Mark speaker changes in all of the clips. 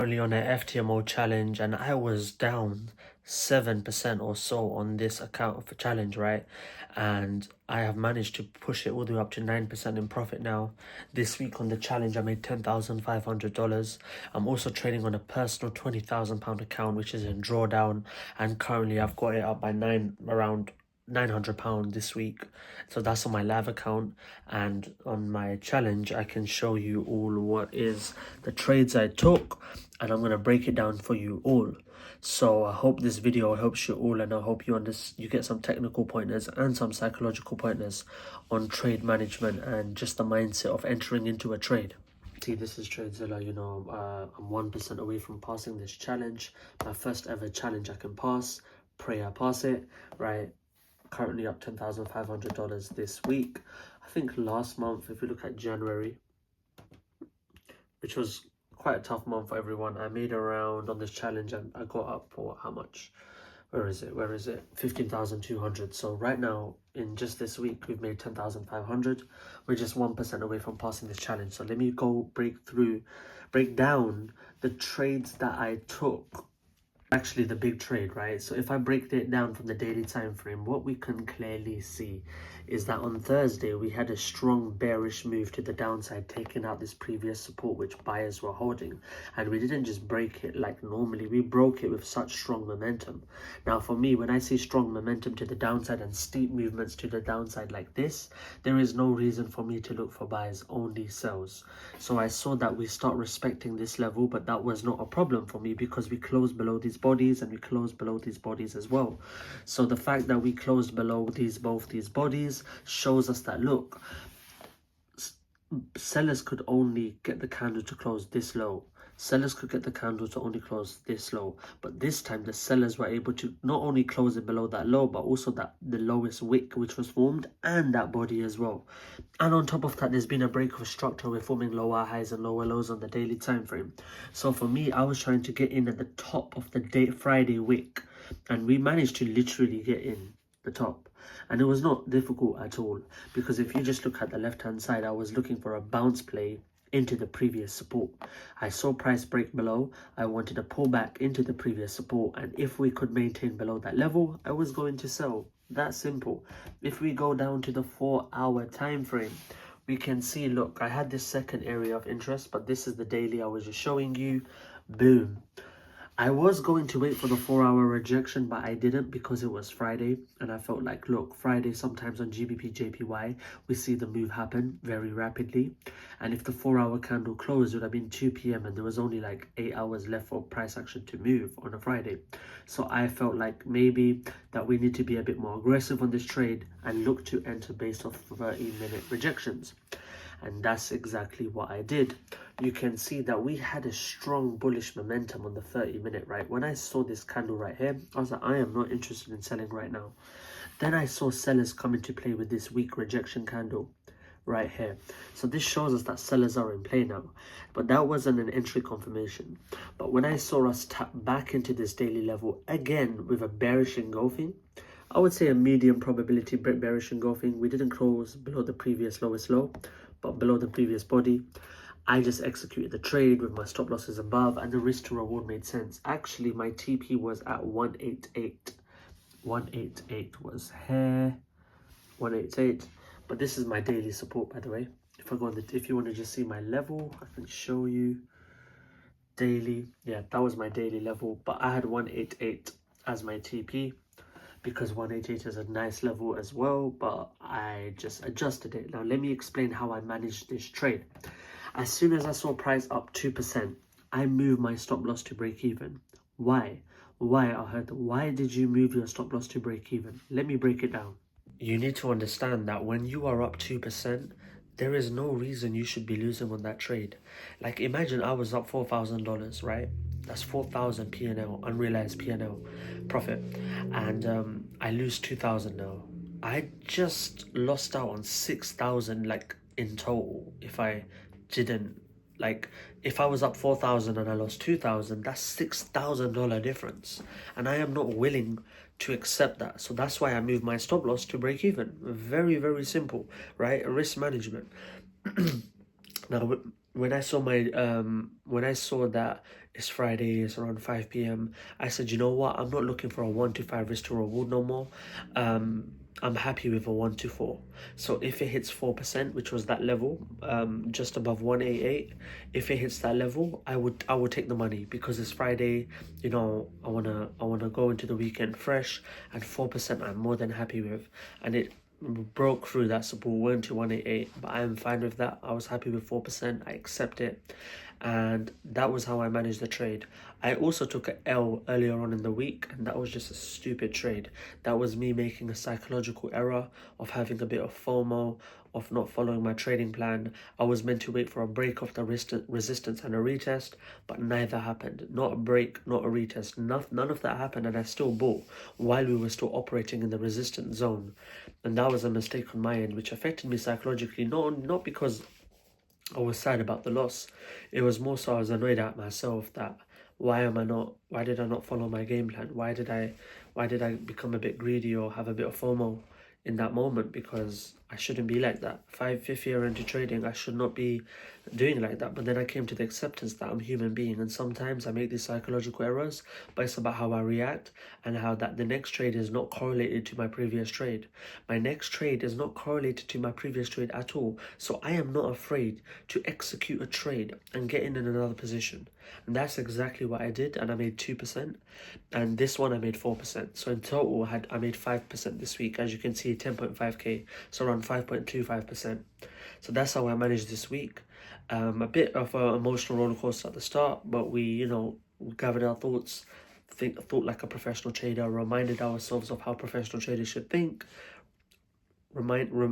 Speaker 1: Currently on an FTMO challenge, and I was down 7% or so on this account of a challenge, right? And I have managed to push it all the way up to 9% in profit now. This week on the challenge, I made $10,500. I'm also trading on a personal £20,000 account, which is in drawdown, and currently I've got it up by around £900 this week. So that's on my live account, and on my challenge I can show you all what is the trades I took, and I'm going to break it down for you all. So I hope this video helps you all, and I hope you get some technical pointers and some psychological pointers on trade management and just the mindset of entering into a trade. See, this is TradeZilla. I'm 1% away from passing this challenge. My first ever challenge I can pass. Pray I pass it, right? Currently up $10,500 this week. I think last month, if you look at January, which was quite a tough month for everyone, I made around on this challenge, and I got up for how much? Where is it? 15,200. So right now, in just this week, we've made 10,500. We're just 1% away from passing this challenge. So let me go break down the trades that I took. Actually, the big trade, right? So if I break it down from the daily time frame, what we can clearly see is that on Thursday we had a strong bearish move to the downside, taking out this previous support which buyers were holding, and we didn't just break it like normally, we broke it with such strong momentum. Now for me, when I see strong momentum to the downside and steep movements to the downside like this, there is no reason for me to look for buys, only sells. So I saw that we start respecting this level, but that was not a problem for me because we closed below these bodies and we closed below these bodies as well. So the fact that we closed below both these bodies shows us that, look, sellers could only get the candle to close this low. Sellers could get the candle to only close this low, but this time the sellers were able to not only close it below that low, but also the lowest wick which was formed, and that body as well. And on top of that, there's been a break of structure. We're forming lower highs and lower lows on the daily time frame. So for me, I was trying to get in at the top of the Friday wick, and we managed to literally get in the top. And it was not difficult at all, because if you just look at the left hand side, I was looking for a bounce play into the previous support. I saw price break below, I wanted to pull back into the previous support, and if we could maintain below that level, I was going to sell. That simple. If we go down to the 4-hour time frame, we can see, look, I had this second area of interest, but this is the daily I was just showing you. Boom. I was going to wait for the 4-hour rejection, but I didn't because it was Friday, and I felt like, look, Friday sometimes on GBP JPY we see the move happen very rapidly, and if the 4-hour candle closed, it would have been 2 p.m. and there was only like 8 hours left for price action to move on a Friday. So I felt like maybe that we need to be a bit more aggressive on this trade and look to enter based off 30-minute rejections. And that's exactly what I did. You can see that we had a strong bullish momentum on the 30-minute, right? When I saw this candle right here, I was like, I am not interested in selling right now. Then I saw sellers come into play with this weak rejection candle right here. So this shows us that sellers are in play now, but that wasn't an entry confirmation. But when I saw us tap back into this daily level again with a bearish engulfing, I would say a medium probability bearish engulfing. We didn't close below the previous lowest low, but below the previous body. I just executed the trade with my stop losses above, and the risk to reward made sense. Actually, my TP was at 188. 188 was here. 188. But this is my daily support, by the way. If you want to just see my level, I can show you daily. Yeah, that was my daily level, but I had 188 as my TP, because 188 is a nice level as well, but I just adjusted it. Now let me explain how I managed this trade. As soon as I saw price up 2%, I moved my stop loss to break even. Why? Why did you move your stop loss to break even? Let me break it down. You need to understand that when you are up 2%, there is no reason you should be losing on that trade. Like, imagine I was up $4,000, right? That's 4,000 P&L, unrealized P&L profit, and I lose 2,000 now. I just lost out on 6,000, like, in total. If I was up 4,000 and I lost 2,000, that's $6,000 difference, and I am not willing to accept that. So that's why I moved my stop loss to break even. Very, very simple, right? Risk management. Now, when I saw that It's Friday, it's around 5 p.m. I said, you know what? I'm not looking for a 1 to 5 risk to reward no more. I'm happy with a 1 to 4. So if it hits 4%, which was that level, just above 188, if it hits that level, I would take the money because it's Friday. You know, I wanna go into the weekend fresh, and 4% I'm more than happy with. And it broke through that support, went to 188, but I am fine with that. I was happy with 4%. I accept it, and that was how I managed the trade. I also took an L earlier on in the week, and that was just a stupid trade. That was me making a psychological error of having a bit of FOMO, of not following my trading plan. I was meant to wait for a break of the resistance and a retest, but neither happened. Not a break, not a retest. None of that happened, and I still bought while we were still operating in the resistance zone. And that was a mistake on my end, which affected me psychologically, not because I was sad about the loss. It was more so I was annoyed at myself that why did I not follow my game plan? Why did I become a bit greedy or have a bit of FOMO in that moment? Because I shouldn't be like that. Fifth year into trading, I should not be doing like that. But then I came to the acceptance that I'm a human being, and sometimes I make these psychological errors, but it's about how I react and how that the next trade is not correlated to my previous trade. My next trade is not correlated to my previous trade at all. So I am not afraid to execute a trade and get in another position. And that's exactly what I did, and I made 2%. And this one I made 4%. So in total I made 5% this week. As you can see, 10.5k, so around 5.25%. So that's how I managed this week. A bit of an emotional roller coaster at the start, but we gathered our thoughts, thought like a professional trader, reminded ourselves of how professional traders should think.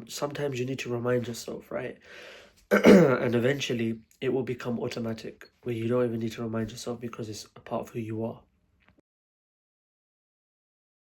Speaker 1: Sometimes you need to remind yourself, right? And eventually it will become automatic, where you don't even need to remind yourself because it's a part of who you are.